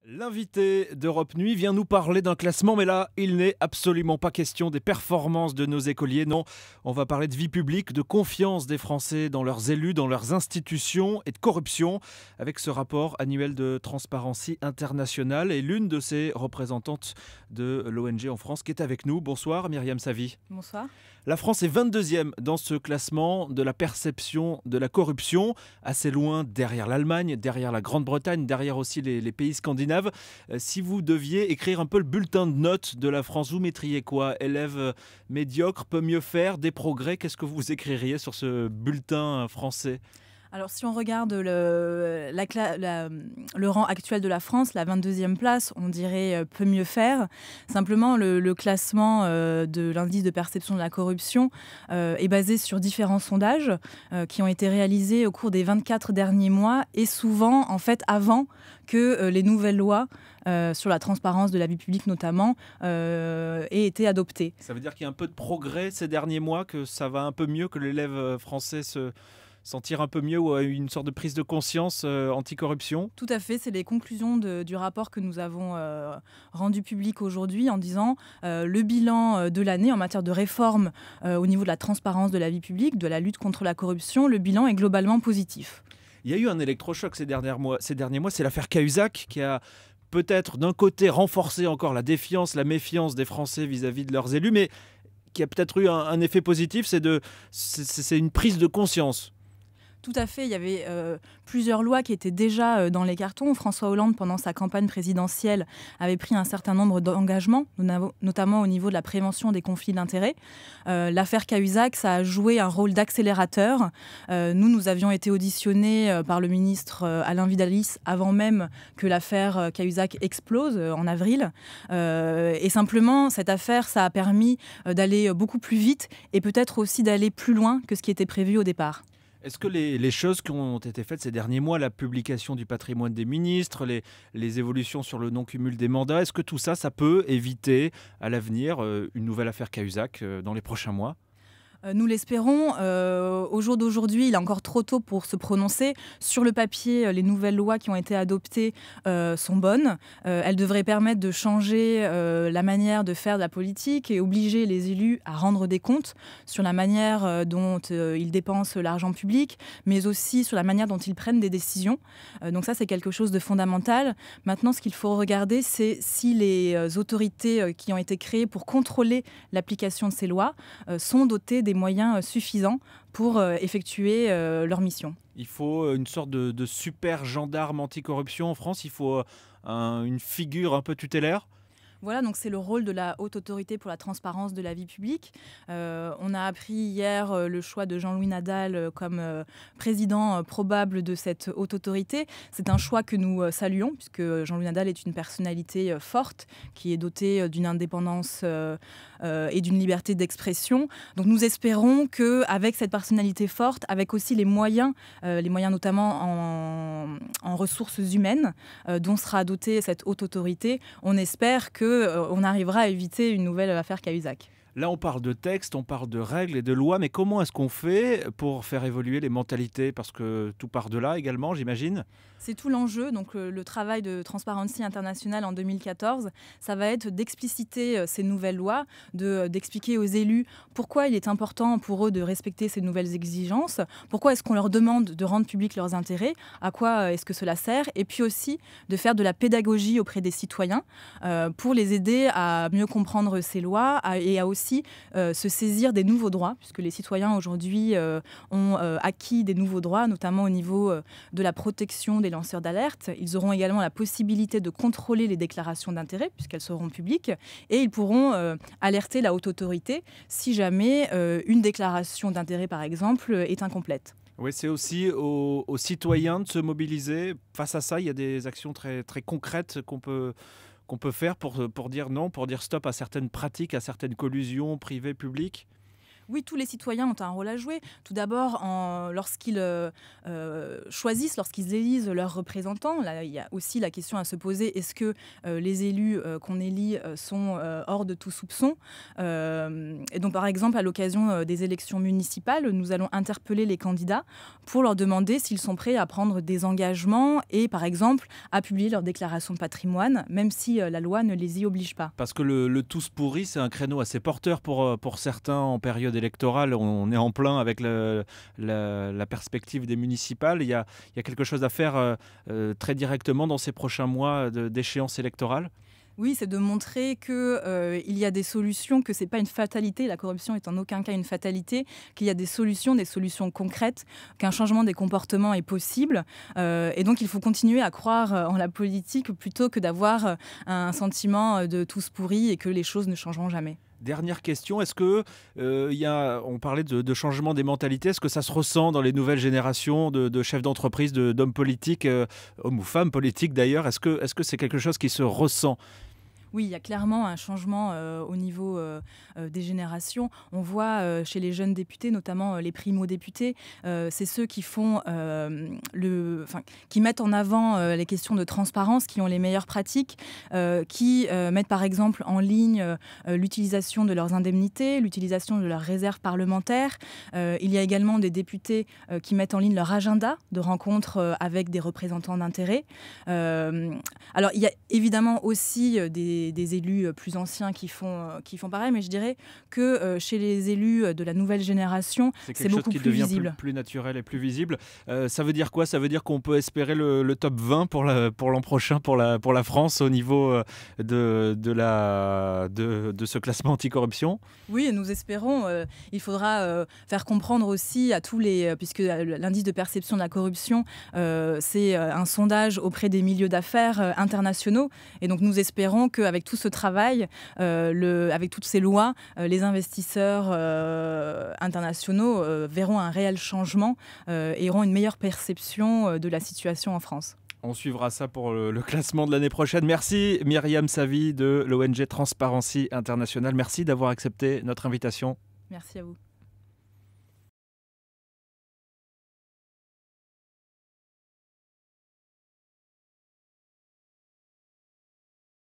L'invité d'Europe Nuit vient nous parler d'un classement, mais là, il n'est absolument pas question des performances de nos écoliers. Non, on va parler de vie publique, de confiance des Français dans leurs élus, dans leurs institutions et de corruption, avec ce rapport annuel de Transparency International et l'une de ses représentantes de l'ONG en France qui est avec nous. Bonsoir Myriam Savy. Bonsoir. La France est 22e dans ce classement de la perception de la corruption, assez loin derrière l'Allemagne, derrière la Grande-Bretagne, derrière aussi les pays scandinaves. Si vous deviez écrire un peu le bulletin de notes de la France, vous mettriez quoi? Élève médiocre, peut mieux faire, des progrès? Qu'est-ce que vous écririez sur ce bulletin français? Alors si on regarde le rang actuel de la France, la 22e place, on dirait peut mieux faire. Simplement, le classement de l'indice de perception de la corruption est basé sur différents sondages qui ont été réalisés au cours des 24 derniers mois et souvent, en fait, avant que les nouvelles lois sur la transparence de la vie publique notamment aient été adoptées. Ça veut dire qu'il y a un peu de progrès ces derniers mois, que ça va un peu mieux, que l'élève français se sentir un peu mieux ou une sorte de prise de conscience anticorruption? Tout à fait, c'est les conclusions du rapport que nous avons rendu public aujourd'hui en disant le bilan de l'année en matière de réforme au niveau de la transparence de la vie publique, de la lutte contre la corruption, le bilan est globalement positif. Il y a eu un électrochoc ces derniers mois, c'est l'affaire Cahuzac qui a peut-être d'un côté renforcé encore la défiance, la méfiance des Français vis-à-vis de leurs élus, mais qui a peut-être eu un effet positif, c'est une prise de conscience. Tout à fait, il y avait plusieurs lois qui étaient déjà dans les cartons. François Hollande, pendant sa campagne présidentielle, avait pris un certain nombre d'engagements, notamment au niveau de la prévention des conflits d'intérêts. L'affaire Cahuzac, ça a joué un rôle d'accélérateur. Nous avions été auditionnés par le ministre Alain Vidalies avant même que l'affaire Cahuzac explose en avril. Et simplement, cette affaire, ça a permis d'aller beaucoup plus vite et peut-être aussi d'aller plus loin que ce qui était prévu au départ. Est-ce que les choses qui ont été faites ces derniers mois, la publication du patrimoine des ministres, les évolutions sur le non-cumul des mandats, est-ce que tout ça, ça peut éviter à l'avenir une nouvelle affaire Cahuzac dans les prochains mois ? Nous l'espérons. Au jour d'aujourd'hui, il est encore trop tôt pour se prononcer. Sur le papier, les nouvelles lois qui ont été adoptées sont bonnes. Elles devraient permettre de changer la manière de faire de la politique et obliger les élus à rendre des comptes sur la manière dont ils dépensent l'argent public, mais aussi sur la manière dont ils prennent des décisions. Donc ça, c'est quelque chose de fondamental. Maintenant, ce qu'il faut regarder, c'est si les autorités qui ont été créées pour contrôler l'application de ces lois sont dotées des moyens suffisants pour effectuer leur mission. Il faut une sorte de super gendarme anticorruption en France. Il faut une figure un peu tutélaire. Voilà, donc c'est le rôle de la Haute Autorité pour la transparence de la vie publique. On a appris hier le choix de Jean-Louis Nadal comme président probable de cette Haute Autorité. C'est un choix que nous saluons, puisque Jean-Louis Nadal est une personnalité forte, qui est dotée d'une indépendance et d'une liberté d'expression. Donc nous espérons qu'avec cette personnalité forte, avec aussi les moyens notamment en ressources humaines, dont sera dotée cette Haute Autorité, on espère qu'on arrivera à éviter une nouvelle affaire Cahuzac. Là, on parle de textes, on parle de règles et de lois, mais comment est-ce qu'on fait pour faire évoluer les mentalités? Parce que tout part de là également, j'imagine. C'est tout l'enjeu. Donc le travail de Transparency International en 2014, ça va être d'expliciter ces nouvelles lois, d'expliquer aux élus pourquoi il est important pour eux de respecter ces nouvelles exigences, pourquoi est-ce qu'on leur demande de rendre publics leurs intérêts, à quoi est-ce que cela sert, et puis aussi de faire de la pédagogie auprès des citoyens pour les aider à mieux comprendre ces lois et à aussi se saisir des nouveaux droits, puisque les citoyens aujourd'hui ont acquis des nouveaux droits, notamment au niveau de la protection des lanceurs d'alerte. Ils auront également la possibilité de contrôler les déclarations d'intérêt, puisqu'elles seront publiques, et ils pourront alerter la haute autorité si jamais une déclaration d'intérêt, par exemple, est incomplète. Oui, c'est aussi aux citoyens de se mobiliser. Face à ça, il y a des actions très, très concrètes qu'on peut faire pour dire non, pour dire stop à certaines pratiques, à certaines collusions privées, publiques. Oui, tous les citoyens ont un rôle à jouer. Tout d'abord, lorsqu'ils choisissent, lorsqu'ils élisent leurs représentants, là, il y a aussi la question à se poser, est-ce que les élus qu'on élit sont hors de tout soupçon? Et donc, par exemple, à l'occasion des élections municipales, nous allons interpeller les candidats pour leur demander s'ils sont prêts à prendre des engagements et, par exemple, à publier leur déclaration de patrimoine, même si la loi ne les y oblige pas. Parce que le tous pourris, c'est un créneau assez porteur pour certains en période électorale. On est en plein avec la perspective des municipales. Il y a quelque chose à faire très directement dans ces prochains mois d'échéance électorale. Oui, c'est de montrer qu'il y a des solutions, que ce n'est pas une fatalité, la corruption est en aucun cas une fatalité, qu'il y a des solutions concrètes, qu'un changement des comportements est possible. Et donc, il faut continuer à croire en la politique plutôt que d'avoir un sentiment de tous pourris et que les choses ne changeront jamais. Dernière question, est-ce que on parlait de changement des mentalités, est-ce que ça se ressent dans les nouvelles générations de chefs d'entreprise, d'hommes politiques, hommes ou femmes politiques d'ailleurs? Est-ce que c'est quelque chose qui se ressent? Oui, il y a clairement un changement au niveau des générations. On voit chez les jeunes députés, notamment les primo-députés, c'est ceux qui qui mettent en avant les questions de transparence, qui ont les meilleures pratiques, qui mettent par exemple en ligne l'utilisation de leurs indemnités, l'utilisation de leurs réserves parlementaires. Il y a également des députés qui mettent en ligne leur agenda de rencontres avec des représentants d'intérêt. Alors, il y a évidemment aussi des élus plus anciens qui font pareil, mais je dirais que chez les élus de la nouvelle génération, c'est beaucoup plus visible. Plus naturel et plus visible. Ça veut dire quoi? Ça veut dire qu'on peut espérer le top 20 pour l'an prochain pour la France au niveau de ce classement anticorruption? Oui, nous espérons. Il faudra faire comprendre aussi à tous puisque l'indice de perception de la corruption, c'est un sondage auprès des milieux d'affaires internationaux. Et donc nous espérons qu'avec tout ce travail, avec toutes ces lois, les investisseurs internationaux verront un réel changement et auront une meilleure perception de la situation en France. On suivra ça pour le classement de l'année prochaine. Merci Myriam Savy de l'ONG Transparency International. Merci d'avoir accepté notre invitation. Merci à vous.